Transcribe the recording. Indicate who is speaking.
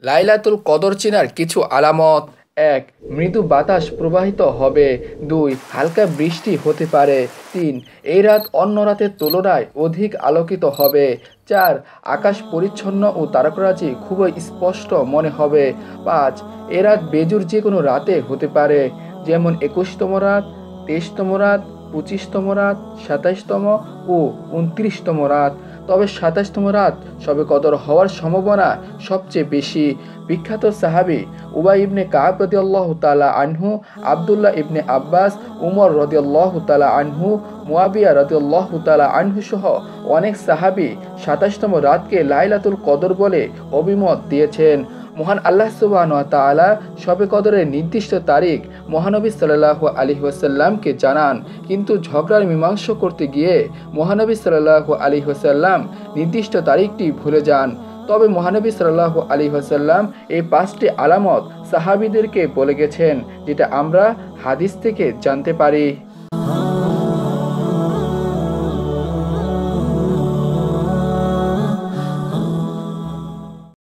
Speaker 1: লাইলাতুল কদর চেনার কিছু আলামত: ১. মৃদু বাতাস প্রবাহিত হবে। ২. হালকা বৃষ্টি হতে পারে। ৩. এই রাত অন্য রাতের তুলনায় অধিক আলোকিত হবে। ৪. আকাশ পরিচ্ছন্ন ও তারকারাজি খুবই স্পষ্ট মনে হবে। ৫. এ রাত বেজুর যে কোনো রাতে হতে পারে, যেমন ২১তম রাত, ২৩তম রাত, ২৫তম রাত, ২৭তম ও ২৯তম রাত। তবে ২৭তম রাত শবে কদর হওয়ার সম্ভাবনা সবচেয়ে বেশি। বিখ্যাত সাহাবী উবাই ইবনে কাব রাদিয়াল্লাহু তাআলা আনহু, আব্দুল্লাহ ইবনে আব্বাস, উমর রাদিয়াল্লাহু তাআলা আনহু, মুয়াবিয়া রাদিয়াল্লাহু তাআলা আনহু সহ অনেক সাহাবী ২৭তম রাতকে লাইলাতুল কদর বলে অভিমত দিয়েছেন। মহান আল্লাহ সুবহানাহু ওয়া তাআলা শবে কদরের নির্দিষ্ট তারিখ মহানবী সাল্লাল্লাহু আলাইহি ওয়াসাল্লামকে জানান, কিন্তু ঝগড়ার মীমাংসা করতে গিয়ে মহানবী সাল্লাল্লাহু আলাইহি ওয়াসাল্লাম নির্দিষ্ট তারিখটি ভুলে যান। তবে মহানবী সাল্লাল্লাহু আলাইহি ওয়াসাল্লাম এই ৫টি আলামত সাহাবীদেরকে বলে গেছেন, যেটা আমরা হাদিস থেকে জানতে পারি।